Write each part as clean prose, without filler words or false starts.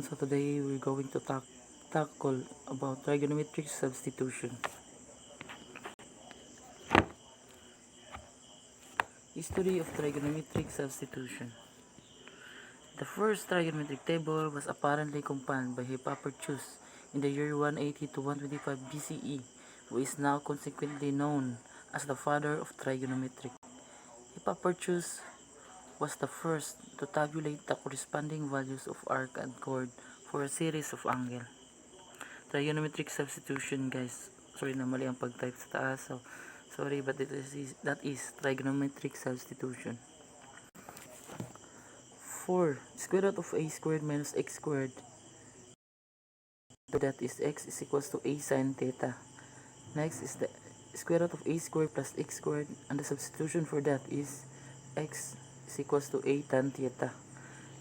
So today we're going to tackle about trigonometric substitution. History of trigonometric substitution. The first trigonometric table was apparently compiled by Hipparchus in the year 180 to 125 BCE, who is now consequently known as the father of trigonometric. Hipparchus was the first to tabulate the corresponding values of arc and chord for a series of angles. Trigonometric substitution, guys. Sorry na mali ang pag-type sa taas. So, sorry, but that is trigonometric substitution. 4. Square root of a squared minus x squared. That is x is equals to a sine theta. Next is the square root of a squared plus x squared, and the substitution for that is x is equals to a tan theta.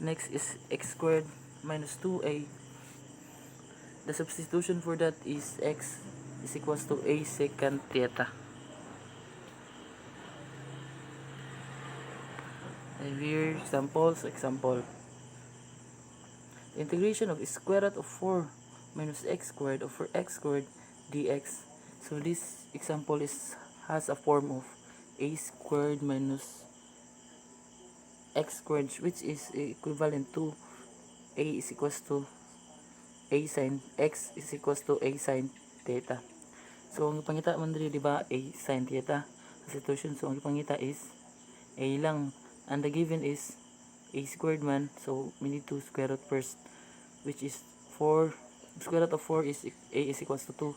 Next is x squared minus 2a. The substitution for that is x is equals to a secant theta. And here example. The integration of square root of 4 minus x squared over x squared dx. So this example has a form of a squared minus x squared, which is equivalent to a is equals to a sine x is equals to a sine theta. So ang ipangita man diri, di ba, a sine theta substitution. So ang ipangita is a lang, and the given is a squared man, so we need to square root first, which is 4. Square root of 4 is a is equals to 2.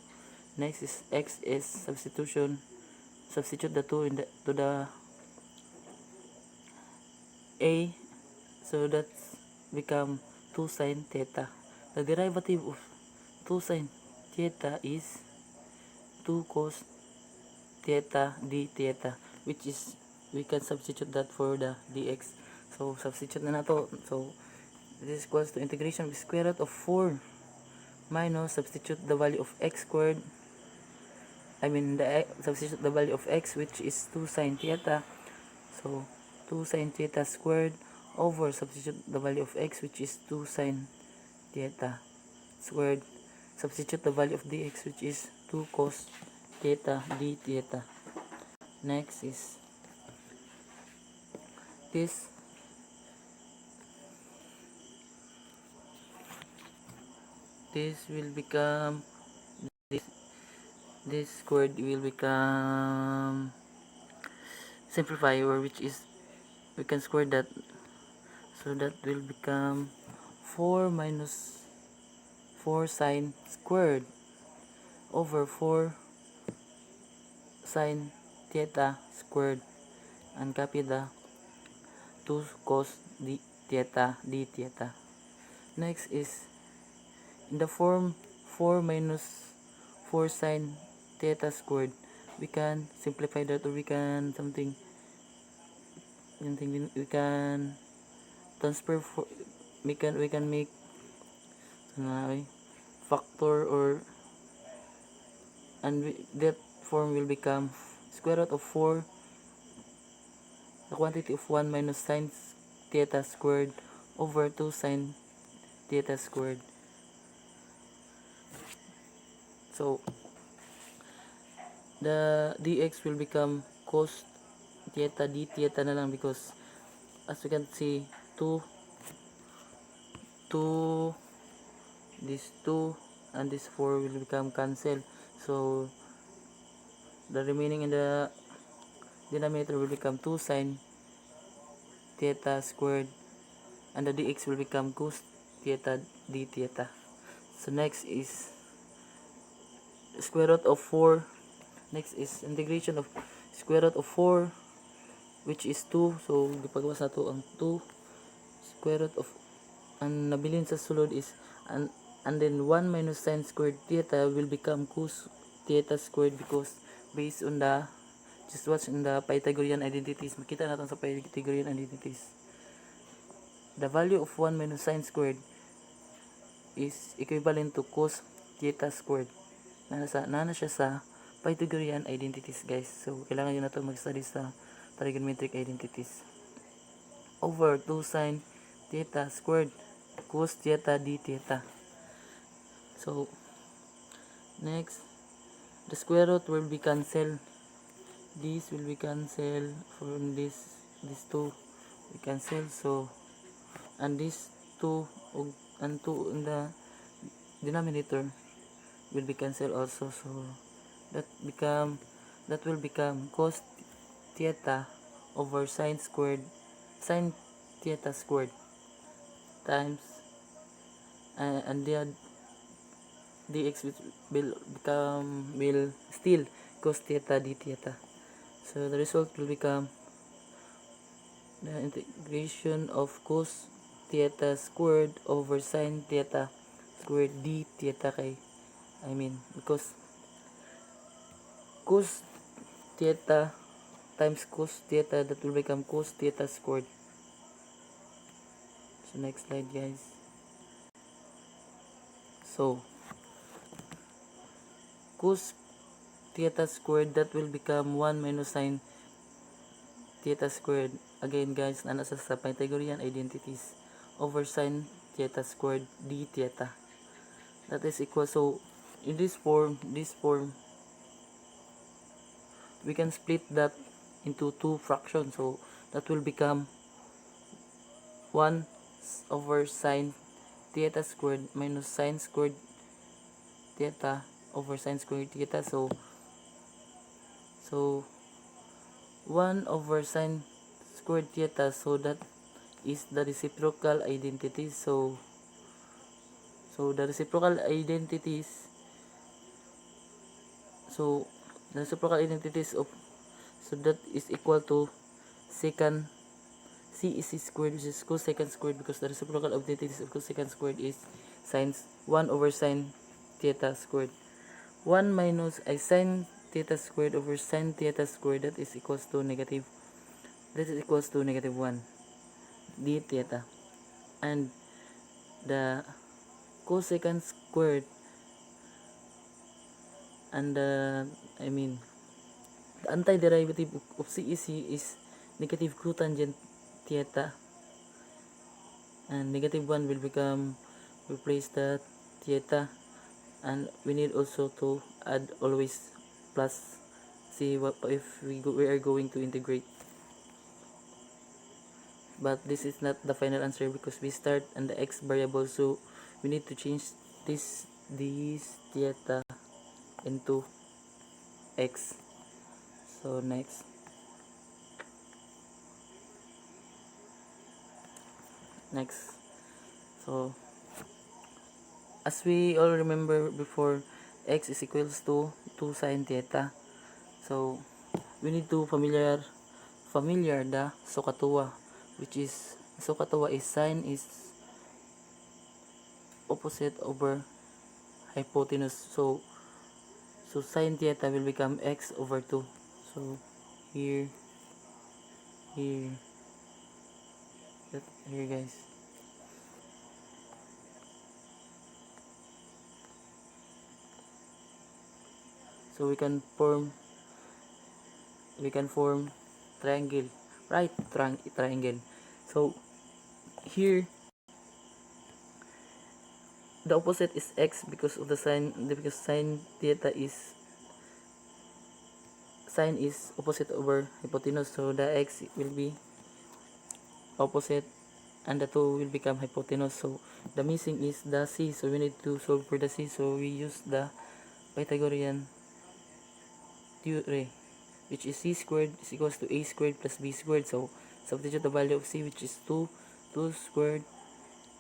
Next is x is substitute the 2 to the a, so that's become 2 sine theta. The derivative of 2 sine theta is 2 cos theta d theta, which is we can substitute that for the dx. So substitute na nato. So this is equals to integration of square root of 4 minus substitute the value of x squared. Substitute the value of x, which is 2 sine theta. So 2 sine theta squared over substitute the value of x, which is 2 sine theta squared. Substitute the value of dx, which is 2 cos theta d theta. Next is this will become this squared will become simplify, or which is we can square that, so that will become 4 minus 4 sine squared over 4 sine theta squared, and copy the 2 cos d theta d theta. Next is in the form 4 minus 4 sine theta squared, we can simplify that, or we can we can transfer for, we can make factor, or and that form will become square root of 4, the quantity of 1 minus sine theta squared over 2 sine theta squared. So the dx will become cos theta d theta na lang, because as we can see, 2 this 2 and this 4 will become cancelled, so the remaining in the denominator will become 2 sine theta squared, and the dx will become cos theta d theta. So next is square root of 4. Next is integration of square root of 4, which is 2. So gipagawas nato ang 2 square root of, ang nabilin sa sulod is and then 1 minus sine squared theta will become cos theta squared, because based on the, just watch in the Pythagorean identities, makita natin sa Pythagorean identities, the value of 1 minus sine squared is equivalent to cos theta squared. Nana siya sa Pythagorean identities, guys. So kailangan nyo na ito mag-study sa trigonometric identities. Over 2 sine theta squared, cos theta d theta. So next, the square root will be cancelled. This will be cancelled from these two we cancel. So and these 2 and 2 in the denominator will be cancelled also. So that will become cos theta over sin theta squared times and the dx will still cos theta d theta. So the result will become the integration of cos theta squared over sin theta squared d theta because cos theta times cos theta, that will become cos theta squared. So next slide, guys. So cos theta squared, that will become 1 minus sin theta squared. Again, guys, nasa sa Pythagorean identities over sin theta squared d theta. That is equal. So in this form, we can split that into 2 fractions. So that will become 1 over sin theta squared minus sin squared theta over sin squared theta. So 1 over sin squared theta, so that is the reciprocal identity. So the reciprocal identities of, so that is equal to secant c is c squared, which is cosecant squared, because the reciprocal identities of cosecant squared is sin 1 over sin theta squared. 1 minus sin theta squared over sin theta squared, that is equals to negative 1 d theta. And the cosecant squared and the antiderivative of CEC is negative cotangent theta, and negative 1 will replace the theta, and we need also to add always plus. See what if we are going to integrate, but this is not the final answer because we start on the x variable, so we need to change this theta into x. So next, so as we all remember before, x is equals to 2 sin theta. So we need to familiar the SOHCAHTOA, which is SOHCAHTOA is sine is opposite over hypotenuse. So sin theta will become x over 2. So here guys. So we can form triangle, right? Triangle. So here the opposite is x because of the sin theta is sine is opposite over hypotenuse, so the x will be opposite and the 2 will become hypotenuse. So the missing is the c, so we need to solve for the c. So we use the Pythagorean theory, which is c squared is equals to a squared plus b squared. So substitute the value of c, which is 2 squared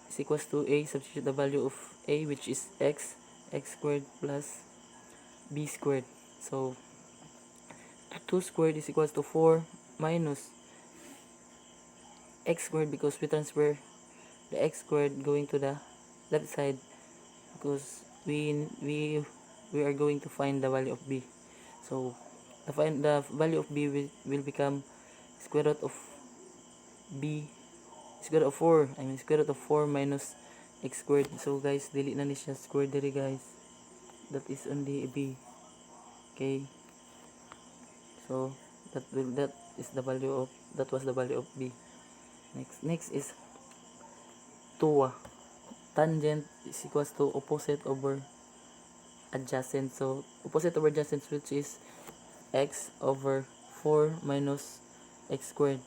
is equals to a. Substitute the value of a, which is x squared plus b squared. So 2 squared is equals to 4 minus x squared, because we transfer the x squared going to the left side because we are going to find the value of b. So the value of b will become square root of b, square root of 4, square root of 4 minus x squared. So guys, dili na ni siya squared diri guys, that is only b. Okay, so that was the value of b. Next is TOA. tangent is equals to opposite over adjacent. So opposite over adjacent, which is x over 4 minus x squared,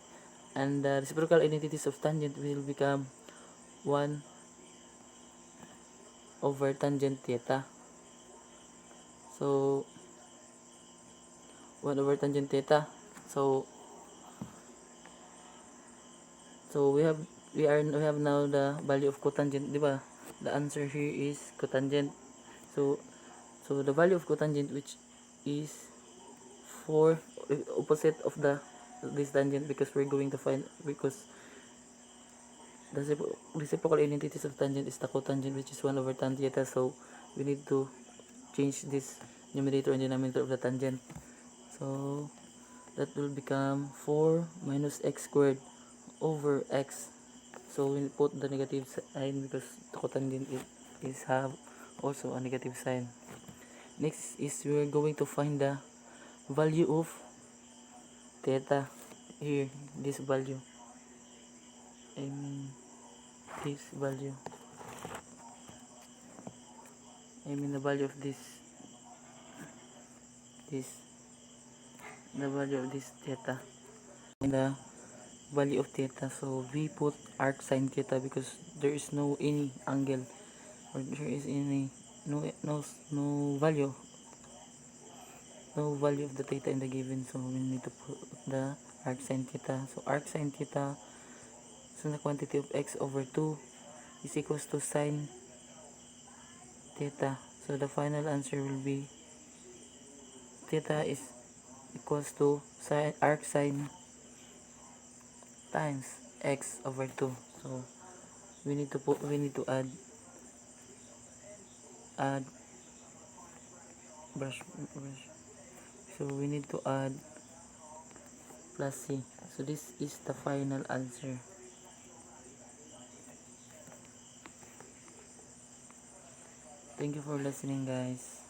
and the reciprocal identities of tangent will become 1 over tangent theta. So 1 over tangent theta. So we have now the value of cotangent, di ba? The answer here is cotangent. So the value of cotangent, which is 4, opposite of this tangent, because we're going to find, because the reciprocal identities of tangent is the cotangent, which is 1 over tan theta. So we need to change this numerator and denominator of the tangent. So that will become 4 minus x squared over x. So we put the negative sign because the cotangent is have also a negative sign. Next is we're going to find the value of theta here, this value. I mean this value. I mean the value of this the value of this theta. And the value of theta, so we put arc sine theta because there is no any angle, or there is any no value of the theta in the given, so we need to put the arc sine theta. So arc sine theta, so the quantity of x over 2 is equals to sine theta. So the final answer will be theta is equals to arc sine times x over 2. So we need to add brush. So we need to add plus c. So this is the final answer. Thank you for listening, guys.